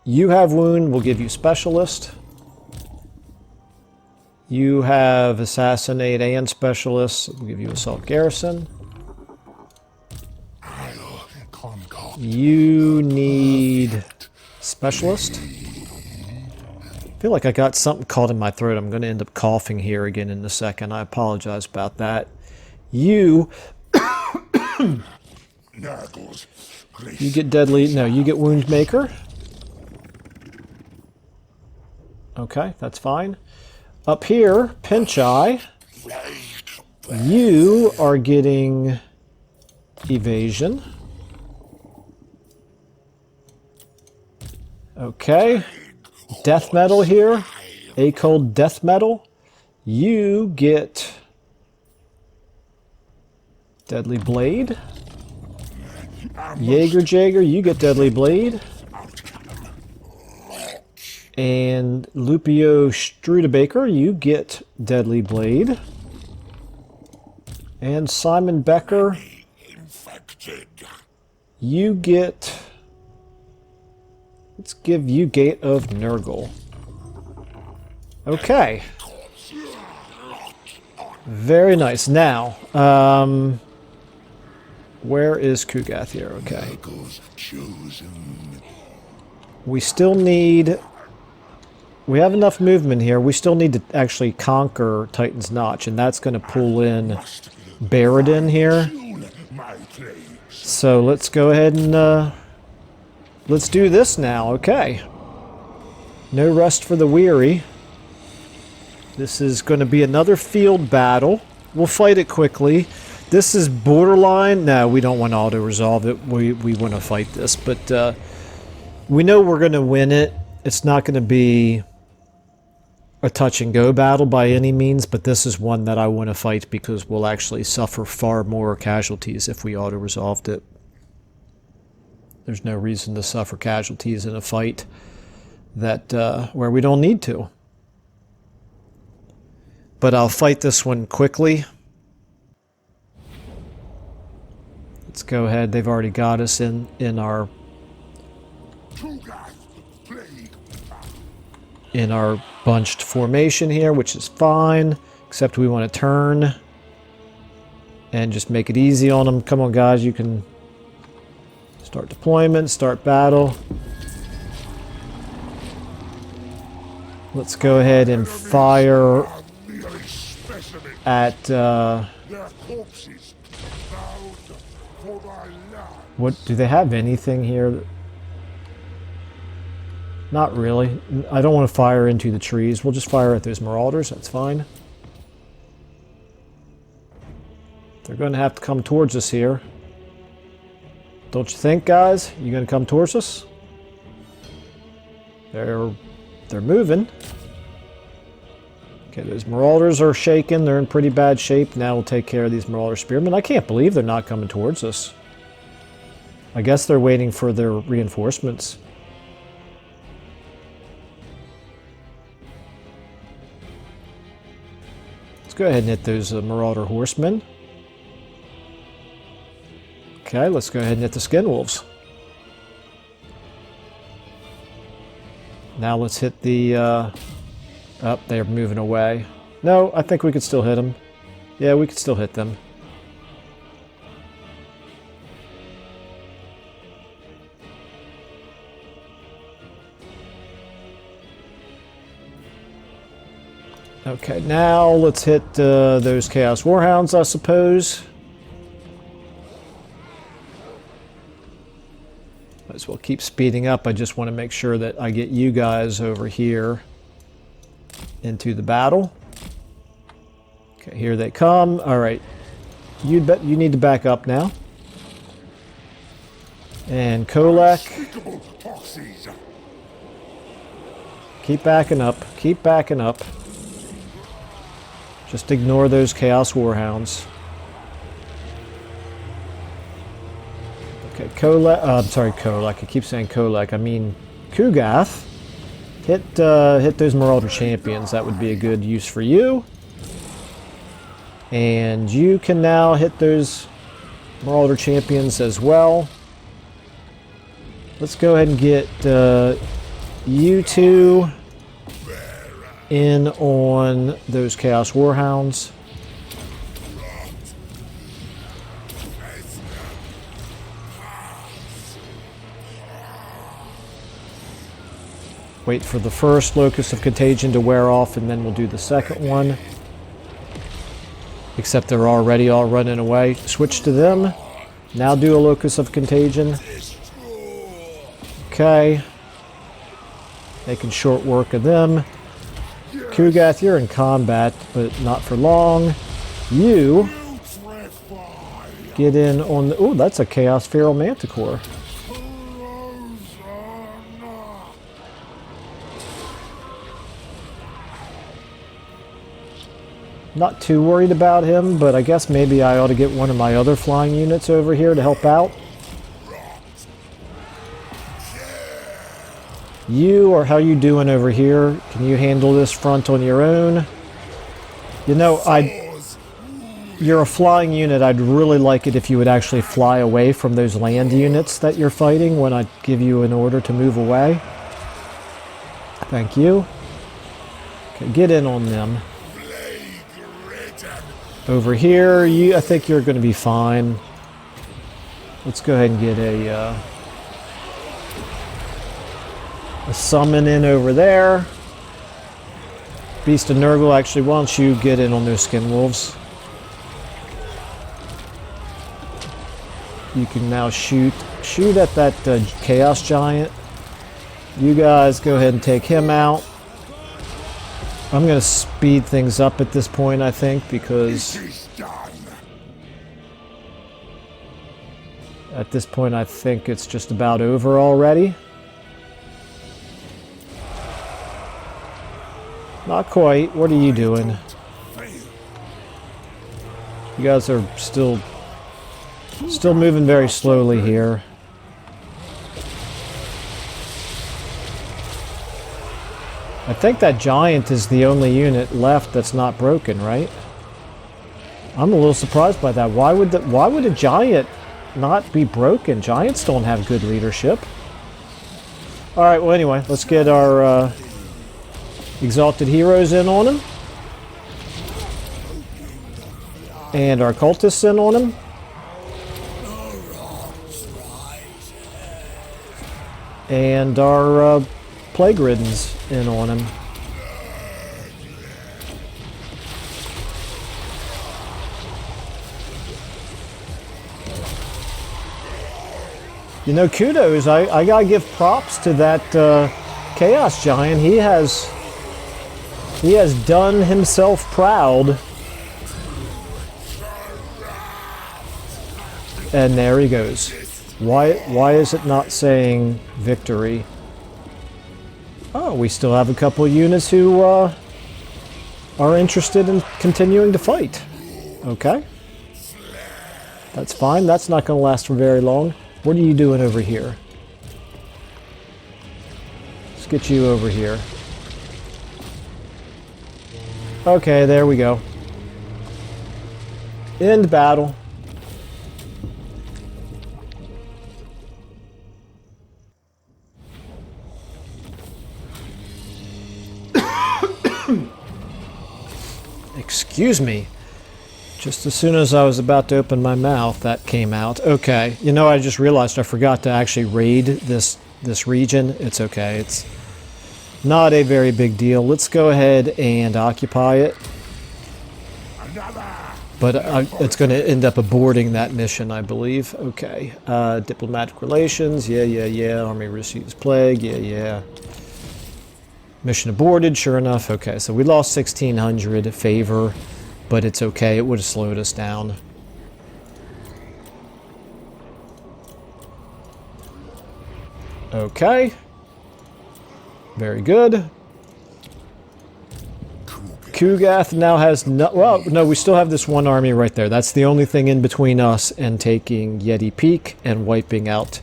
You have Wound, we'll give you Specialist. You have Assassinate and Specialist, we'll give you Assault Garrison. You need Specialist. I feel like I got something caught in my throat. I'm going to end up coughing here again in a second. I apologize about that. You... you get Deadly... No, you get Wound Maker. Okay, that's fine. Up here, Pinch Eye. You are getting Evasion. Okay. Death Metal here. A Cold Death Metal. You get Deadly Blade. Jaeger, you get Deadly Blade. And Lupio Strudebaker, you get Deadly Blade. And Simon Becker, you get... Let's give you Gate of Nurgle. Okay. Very nice. Now, where is Kugath here? Okay. We still need... We have enough movement here. We still need to actually conquer Titan's Notch, and that's going to pull in Baradin here. So let's go ahead and let's do this now. Okay. No rest for the weary. This is going to be another field battle. We'll fight it quickly. This is borderline. No, we don't want to auto-resolve it. We want to fight this, but we know we're going to win it. It's not going to be a touch-and-go battle by any means, but this is one that I want to fight because we'll actually suffer far more casualties if we auto-resolved it. There's no reason to suffer casualties in a fight that where we don't need to. But I'll fight this one quickly. Let's go ahead. They've already got us in our bunched formation here, which is fine, except we want to turn and just make it easy on them. Come on, guys, you can start deployment, start battle. Let's go ahead and fire at what, do they have anything here? Not really. I don't want to fire into the trees. We'll just fire at those marauders. That's fine. They're going to have to come towards us here. Don't you think, guys? You going to come towards us? They're moving. Okay, those marauders are shaken. They're in pretty bad shape. Now we'll take care of these marauder spearmen. I can't believe they're not coming towards us. I guess they're waiting for their reinforcements. Go ahead and hit those marauder horsemen. Okay, let's go ahead and hit the skin wolves. Now let's hit the oh, they're moving away. No, I think we could still hit them. Yeah, we could still hit them. Okay, now let's hit those Chaos Warhounds, I suppose. Might as well keep speeding up. I just want to make sure that I get you guys over here into the battle. Okay, here they come. All right, you need to back up now. And Colek. Keep backing up. Keep backing up. Just ignore those Chaos Warhounds. Okay, Colek. I'm sorry, Colek. I keep saying Colek. I mean Kugath. Hit those Marauder Champions. That would be a good use for you. And you can now hit those Marauder Champions as well. Let's go ahead and get you two in on those Chaos Warhounds. Wait for the first Locus of Contagion to wear off, and then we'll do the second one. Except they're already all running away. Switch to them. Now do a Locus of Contagion. Okay. Making short work of them. Kugath, you're in combat, but not for long. You get in on the... Ooh, that's a Chaos Feral Manticore. Not too worried about him, but I guess maybe I ought to get one of my other flying units over here to help out. You, or how you doing over here? Can you handle this front on your own? You know, you're a flying unit. I'd really like it if you would actually fly away from those land units that you're fighting when I give you an order to move away. Thank you. Okay, get in on them. Over here, I think you're going to be fine. Let's go ahead and get a summon in over there. Beast of Nurgle, actually, why don't you get in on those skin wolves? You can now shoot at that Chaos Giant. You guys go ahead and take him out. I'm going to speed things up at this point, I think, because at this point I think it's just about over already. Not quite. What are you doing? You guys are still moving very slowly here. I think that giant is the only unit left that's not broken, right? I'm a little surprised by that. Why would a giant not be broken? Giants don't have good leadership. All right. Well, anyway, let's get our exalted heroes in on him, and our cultists in on him, and our plague riddens in on him. You know, kudos. I gotta give props to that Chaos Giant. He has done himself proud. And there he goes. Why is it not saying victory? Oh, we still have a couple of units who are interested in continuing to fight. Okay. That's fine. That's not going to last for very long. What are you doing over here? Let's get you over here. Okay, there we go. End battle. Excuse me. Just as soon as I was about to open my mouth, that came out. Okay. You know, I just realized I forgot to actually raid this region. It's okay. It's not a very big deal. Let's go ahead and occupy it. But it's going to end up aborting that mission, I believe. Okay. Diplomatic relations. Yeah. Army receives plague. Yeah. Mission aborted, sure enough. Okay, so we lost 1,600 favor, but it's okay. It would have slowed us down. Okay. Very good. Kugath now has no... Well, no, we still have this one army right there. That's the only thing in between us and taking Yeti Peak and wiping out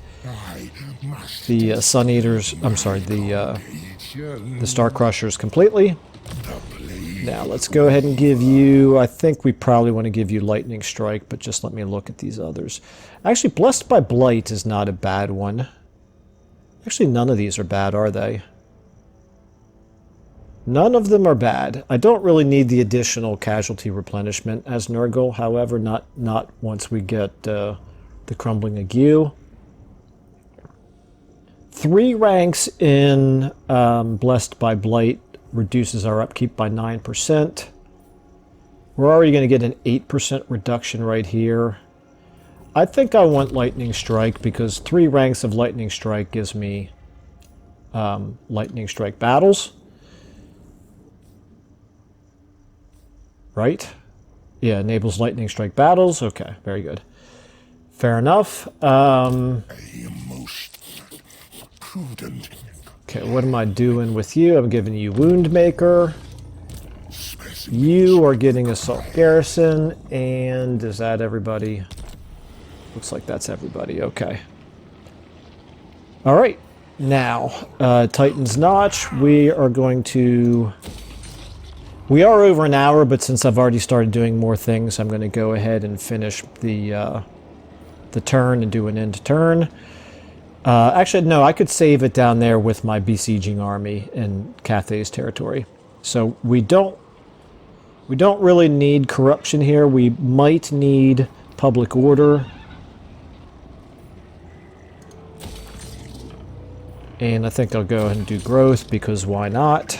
the Sun Eaters... I'm sorry, the Starcrushers completely. Now, let's go ahead and give you... I think we probably want to give you Lightning Strike, but just let me look at these others. Actually, Blessed by Blight is not a bad one. Actually, none of these are bad, are they? None of them are bad. I don't really need the additional casualty replenishment as Nurgle, however, not once we get the Crumbling Ague. 3 ranks in Blessed by Blight reduces our upkeep by 9%. We're already going to get an 8% reduction right here. I think I want Lightning Strike because 3 ranks of Lightning Strike gives me Lightning Strike battles. Right? Yeah, enables Lightning Strike battles. Okay, very good. Fair enough. Okay, what am I doing with you? I'm giving you Wound Maker. You are getting Assault Garrison. And is that everybody? Looks like that's everybody. Okay. Alright. Now, Titan's Notch. We are going to... We are over an hour, but since I've already started doing more things, I'm going to go ahead and finish the turn and do an end turn. Actually, no, I could save it down there with my besieging army in Cathay's territory. So we don't really need corruption here. We might need public order. And I think I'll go ahead and do growth because why not?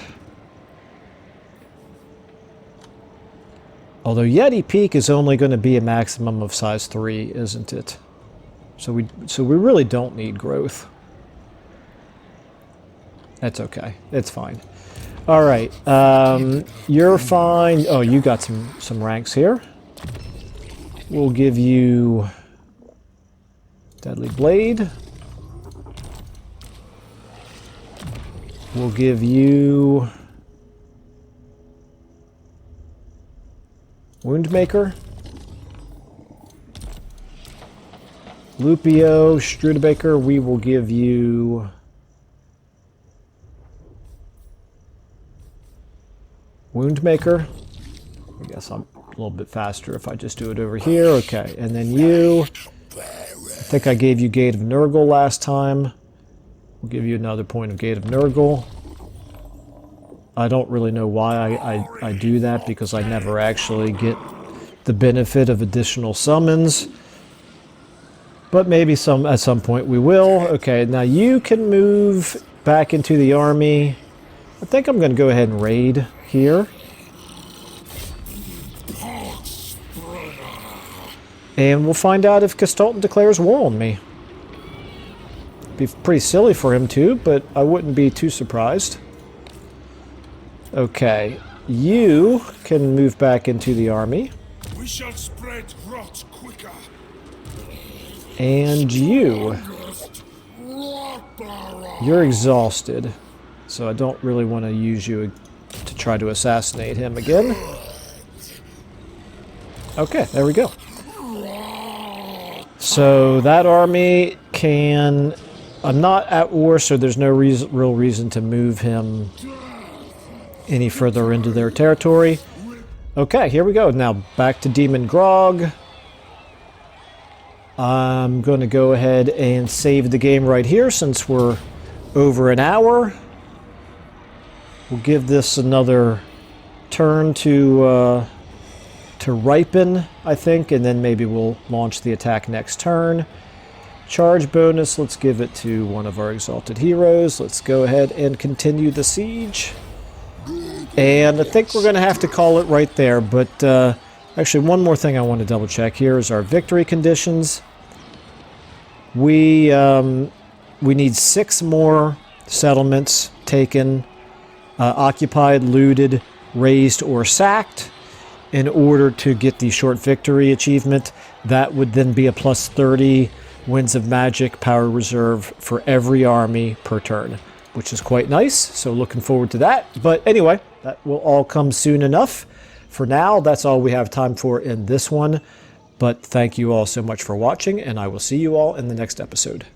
Although Yeti Peak is only going to be a maximum of size 3, isn't it? So we really don't need growth. That's okay. It's fine. All right. You're fine. Oh, you got some ranks here. We'll give you Deadly Blade. We'll give you Woundmaker, Lupio, Strudebaker, we will give you Woundmaker. I guess I'm a little bit faster if I just do it over here. Okay, and then you, I think I gave you Gate of Nurgle last time. We'll give you another point of Gate of Nurgle. I don't really know why I do that because I never actually get the benefit of additional summons. But maybe at some point we will. Okay, now you can move back into the army. I think I'm going to go ahead and raid here. And we'll find out if Castalton declares war on me. Be pretty silly for him to, but I wouldn't be too surprised. Okay, you can move back into the army. We shall spread rot quicker. And you're exhausted, so I don't really want to use you to try to assassinate him again. Okay, there we go. So that army can... I'm not at war, so there's no real reason to move him any further into their territory. Okay, here we go. Now back to Demon Grog. I'm going to go ahead and save the game right here since we're over an hour. We'll give this another turn to ripen, I think, and then maybe we'll launch the attack next turn. Charge bonus, let's give it to one of our exalted heroes. Let's go ahead and continue the siege. And I think we're going to have to call it right there, but actually one more thing I want to double check here is our victory conditions. We need 6 more settlements taken, occupied, looted, razed, or sacked in order to get the short victory achievement. That would then be a plus 30 Winds of Magic power reserve for every army per turn, which is quite nice, so looking forward to that. But anyway, that will all come soon enough. For now, that's all we have time for in this one. But thank you all so much for watching, and I will see you all in the next episode.